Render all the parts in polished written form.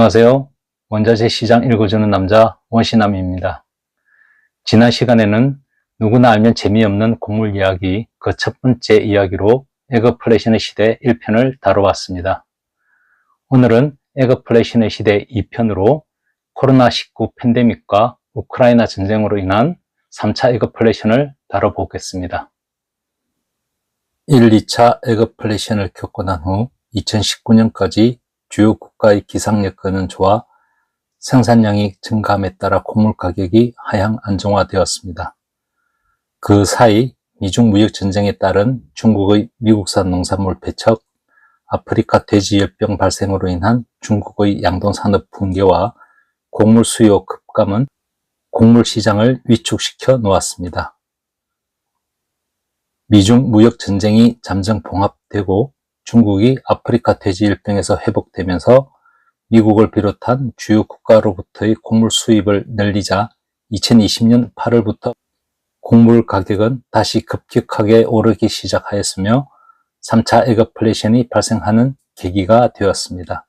안녕하세요. 원자재 시장 읽어주는 남자 원시남입니다. 지난 시간에는 누구나 알면 재미없는 곡물 이야기 그 첫 번째 이야기로 에그플레이션의 시대 1편을 다뤄봤습니다. 오늘은 에그플레이션의 시대 2편으로 코로나19 팬데믹과 우크라이나 전쟁으로 인한 3차 에그플레이션을 다뤄보겠습니다. 1, 2차 에그플레이션을 겪고 난 후 2019년까지 주요 국가의 기상 여건은 좋아 생산량이 증가함에 따라 곡물 가격이 하향 안정화되었습니다. 그 사이 미중 무역 전쟁에 따른 중국의 미국산 농산물 배척, 아프리카 돼지열병 발생으로 인한 중국의 양동산업 붕괴와 곡물 수요 급감은 곡물 시장을 위축시켜 놓았습니다. 미중 무역 전쟁이 잠정 봉합되고 중국이 아프리카 돼지열병에서 회복되면서 미국을 비롯한 주요 국가로부터의 곡물 수입을 늘리자 2020년 8월부터 곡물 가격은 다시 급격하게 오르기 시작하였으며 3차 에그플레이션이 발생하는 계기가 되었습니다.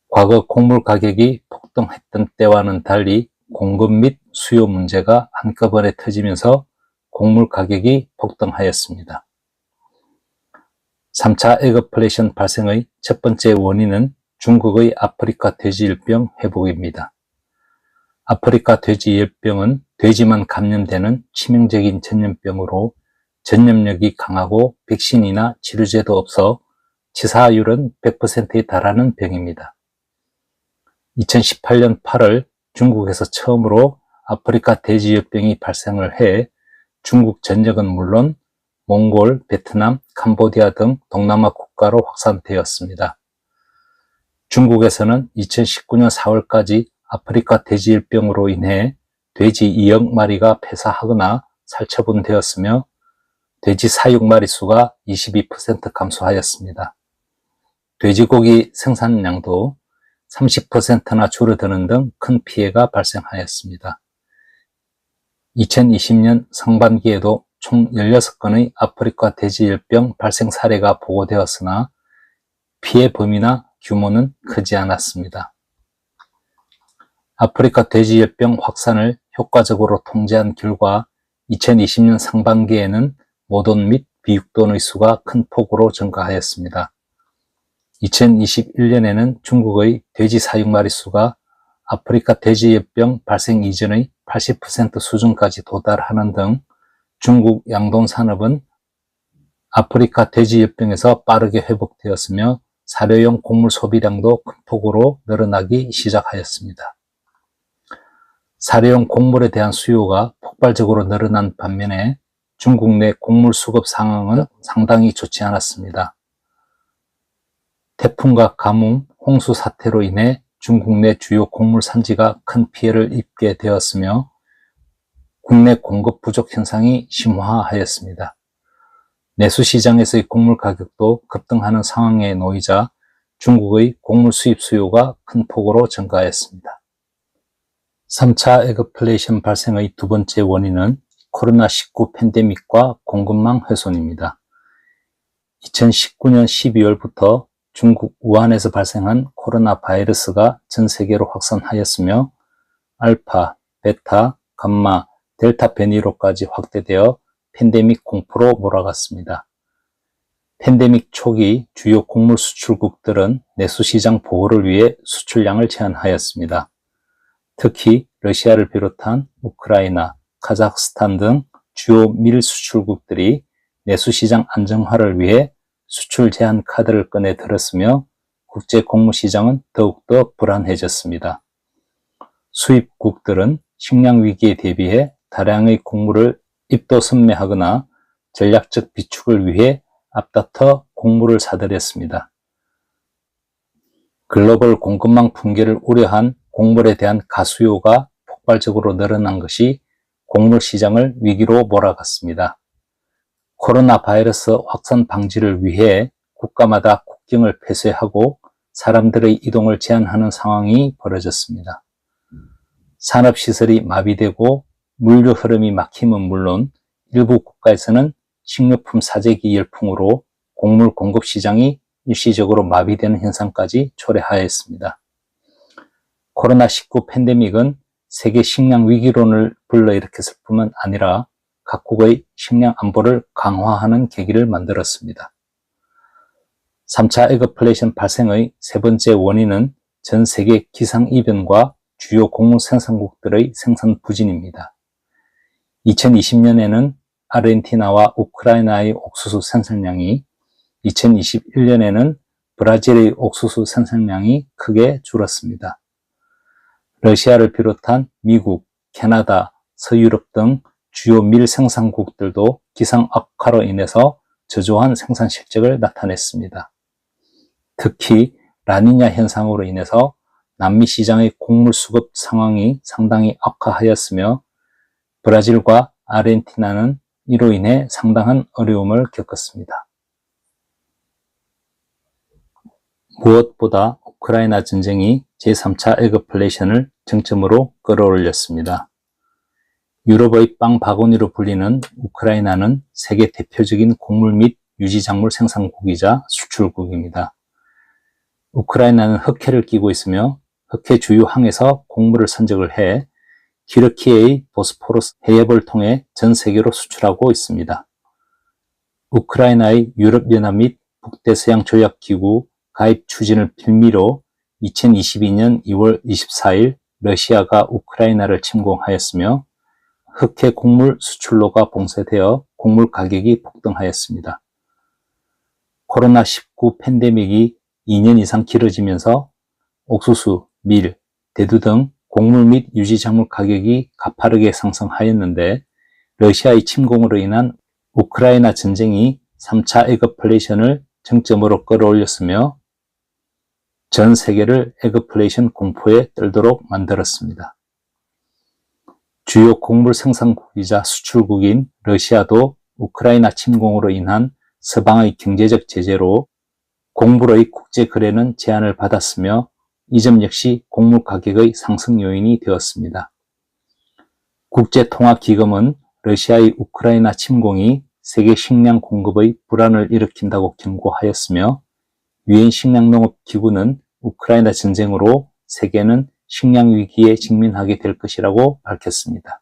과거 곡물 가격이 폭등했던 때와는 달리 공급 및 수요 문제가 한꺼번에 터지면서 곡물 가격이 폭등하였습니다. 3차 에그플레이션 발생의 첫 번째 원인은 중국의 아프리카 돼지열병 회복입니다. 아프리카 돼지열병은 돼지만 감염되는 치명적인 전염병으로 전염력이 강하고 백신이나 치료제도 없어 치사율은 100%에 달하는 병입니다. 2018년 8월 중국에서 처음으로 아프리카 돼지열병이 발생을 해 중국 전역은 물론 몽골, 베트남, 캄보디아 등 동남아 국가로 확산되었습니다. 중국에서는 2019년 4월까지 아프리카 돼지열병으로 인해 돼지 2억 마리가 폐사하거나 살처분되었으며 돼지 사육 마리수가 22% 감소하였습니다. 돼지고기 생산량도 30%나 줄어드는 등 큰 피해가 발생하였습니다. 2020년 상반기에도 총 16건의 아프리카 돼지열병 발생 사례가 보고되었으나 피해 범위나 규모는 크지 않았습니다. 아프리카 돼지열병 확산을 효과적으로 통제한 결과 2020년 상반기에는 모돈 및 비육돈의 수가 큰 폭으로 증가하였습니다. 2021년에는 중국의 돼지 사육 마리 수가 아프리카 돼지열병 발생 이전의 80% 수준까지 도달하는 등 중국 양돈 산업은 아프리카 돼지열병에서 빠르게 회복되었으며 사료용 곡물 소비량도 큰 폭으로 늘어나기 시작하였습니다. 사료용 곡물에 대한 수요가 폭발적으로 늘어난 반면에 중국 내 곡물 수급 상황은 상당히 좋지 않았습니다. 태풍과 가뭄, 홍수 사태로 인해 중국 내 주요 곡물 산지가 큰 피해를 입게 되었으며 국내 공급 부족 현상이 심화하였습니다. 내수시장에서의 곡물 가격도 급등하는 상황에 놓이자 중국의 곡물 수입 수요가 큰 폭으로 증가하였습니다. 3차 에그플레이션 발생의 두 번째 원인은 코로나19 팬데믹과 공급망 훼손입니다. 2019년 12월부터 중국 우한에서 발생한 코로나 바이러스가 전 세계로 확산하였으며 알파, 베타, 감마, 델타 변이로까지 확대되어 팬데믹 공포로 몰아갔습니다. 팬데믹 초기 주요 곡물 수출국들은 내수시장 보호를 위해 수출량을 제한하였습니다. 특히 러시아를 비롯한 우크라이나, 카자흐스탄 등 주요 밀 수출국들이 내수시장 안정화를 위해 수출 제한 카드를 꺼내 들었으며 국제 곡물 시장은 더욱더 불안해졌습니다. 수입국들은 식량 위기에 대비해 다량의 곡물을 입도 선매하거나 전략적 비축을 위해 앞다퉈 곡물을 사들였습니다. 글로벌 공급망 붕괴를 우려한 곡물에 대한 가수요가 폭발적으로 늘어난 것이 곡물 시장을 위기로 몰아갔습니다. 코로나 바이러스 확산 방지를 위해 국가마다 국경을 폐쇄하고 사람들의 이동을 제한하는 상황이 벌어졌습니다. 산업시설이 마비되고 물류 흐름이 막힘은 물론 일부 국가에서는 식료품 사재기 열풍으로 곡물 공급 시장이 일시적으로 마비되는 현상까지 초래하였습니다. 코로나19 팬데믹은 세계 식량 위기론을 불러일으켰을 뿐만 아니라 각국의 식량 안보를 강화하는 계기를 만들었습니다. 3차 에그플레이션 발생의 세 번째 원인은 전 세계 기상이변과 주요 곡물 생산국들의 생산 부진입니다. 2020년에는 아르헨티나와 우크라이나의 옥수수 생산량이, 2021년에는 브라질의 옥수수 생산량이 크게 줄었습니다. 러시아를 비롯한 미국, 캐나다, 서유럽 등 주요 밀 생산국들도 기상 악화로 인해서 저조한 생산 실적을 나타냈습니다. 특히 라니냐 현상으로 인해서 남미 시장의 곡물 수급 상황이 상당히 악화하였으며 브라질과 아르헨티나는 이로 인해 상당한 어려움을 겪었습니다. 무엇보다 우크라이나 전쟁이 제3차 에그플레이션을 정점으로 끌어올렸습니다. 유럽의 빵 바구니로 불리는 우크라이나는 세계 대표적인 곡물 및 유지작물 생산국이자 수출국입니다. 우크라이나는 흑해를 끼고 있으며 흑해 주요 항에서 곡물을 선적을 해 튀르키예의 보스포러스 해협을 통해 전 세계로 수출하고 있습니다. 우크라이나의 유럽연합 및 북대서양조약기구 가입 추진을 빌미로 2022년 2월 24일 러시아가 우크라이나를 침공하였으며 흑해 곡물 수출로가 봉쇄되어 곡물 가격이 폭등하였습니다. 코로나19 팬데믹이 2년 이상 길어지면서 옥수수, 밀, 대두 등 곡물 및 유지작물 가격이 가파르게 상승하였는데 러시아의 침공으로 인한 우크라이나 전쟁이 3차 에그플레이션을 정점으로 끌어올렸으며 전 세계를 에그플레이션 공포에 떨도록 만들었습니다. 주요 곡물 생산국이자 수출국인 러시아도 우크라이나 침공으로 인한 서방의 경제적 제재로 곡물의 국제 거래는 제한을 받았으며 이 점 역시 곡물 가격의 상승 요인이 되었습니다. 국제통화기금은 러시아의 우크라이나 침공이 세계 식량 공급의 불안을 일으킨다고 경고하였으며 유엔 식량농업기구는 우크라이나 전쟁으로 세계는 식량 위기에 직면하게 될 것이라고 밝혔습니다.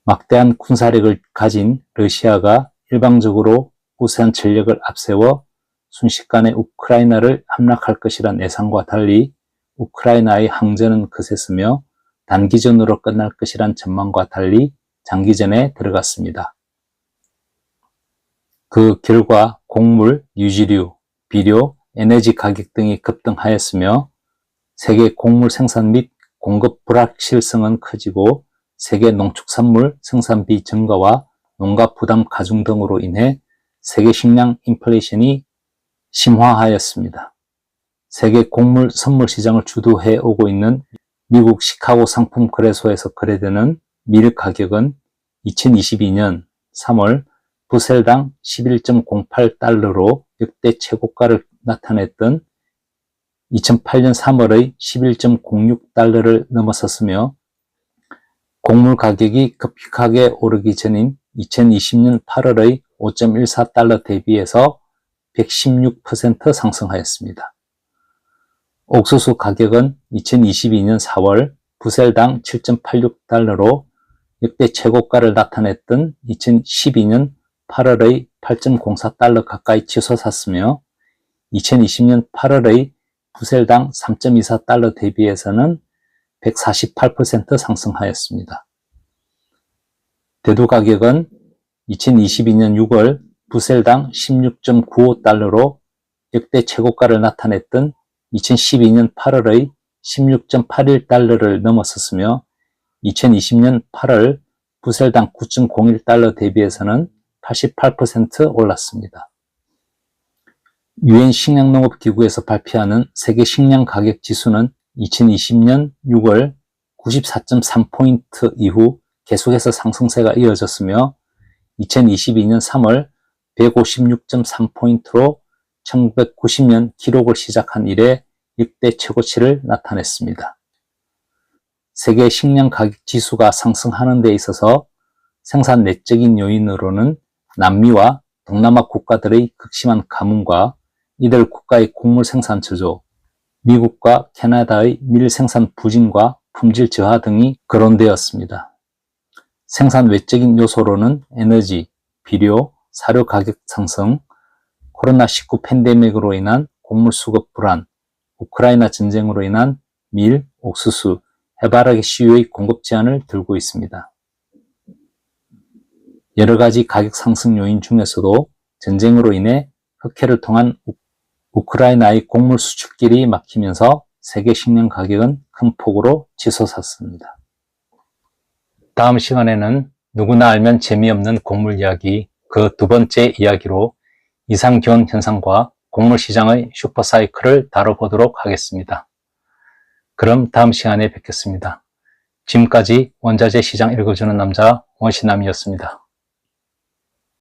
막대한 군사력을 가진 러시아가 일방적으로 우세한 전력을 앞세워 순식간에 우크라이나를 함락할 것이란 예상과 달리 우크라이나의 항전은 거셌으며 단기전으로 끝날 것이란 전망과 달리 장기전에 들어갔습니다. 그 결과 곡물, 유지류, 비료, 에너지 가격 등이 급등하였으며 세계 곡물 생산 및 공급 불확실성은 커지고 세계 농축산물 생산비 증가와 농가 부담 가중 등으로 인해 세계 식량 인플레이션이 심화하였습니다. 세계 곡물 선물 시장을 주도해 오고 있는 미국 시카고 상품 거래소에서 거래되는 밀 가격은 2022년 3월 부셀당 11.08달러로 역대 최고가를 나타냈던 2008년 3월의 11.06달러를 넘어섰으며 곡물 가격이 급격하게 오르기 전인 2020년 8월의 5.14달러 대비해서 116% 상승하였습니다. 옥수수 가격은 2022년 4월 부셀당 7.86달러로 역대 최고가를 나타냈던 2012년 8월의 8.04달러 가까이 치솟았으며 2020년 8월의 부셀당 3.24달러 대비해서는 148% 상승하였습니다. 대두 가격은 2022년 6월 부셀당 16.95달러로 역대 최고가를 나타냈던 2012년 8월의 16.81달러를 넘어섰으며 2020년 8월 부셀당 9.01달러 대비해서는 88% 올랐습니다. 유엔 식량농업기구에서 발표하는 세계 식량 가격 지수는 2020년 6월 94.3포인트 이후 계속해서 상승세가 이어졌으며 2022년 3월 156.3포인트로 1990년 기록을 시작한 이래 역대 최고치를 나타냈습니다. 세계 식량 가격 지수가 상승하는 데 있어서 생산 내적인 요인으로는 남미와 동남아 국가들의 극심한 가뭄과 이들 국가의 곡물 생산 저조, 미국과 캐나다의 밀 생산 부진과 품질 저하 등이 거론되었습니다. 생산 외적인 요소로는 에너지, 비료, 사료 가격 상승, 코로나19 팬데믹으로 인한 곡물 수급 불안, 우크라이나 전쟁으로 인한 밀, 옥수수, 해바라기 씨유의 공급 제한을 들고 있습니다. 여러 가지 가격 상승 요인 중에서도 전쟁으로 인해 흑해를 통한 우크라이나의 곡물 수출길이 막히면서 세계 식량 가격은 큰 폭으로 치솟았습니다. 다음 시간에는 누구나 알면 재미없는 곡물 이야기 그 두 번째 이야기로 이상기온 현상과 곡물 시장의 슈퍼사이클을 다뤄보도록 하겠습니다. 그럼 다음 시간에 뵙겠습니다. 지금까지 원자재 시장 읽어주는 남자 원시남이었습니다.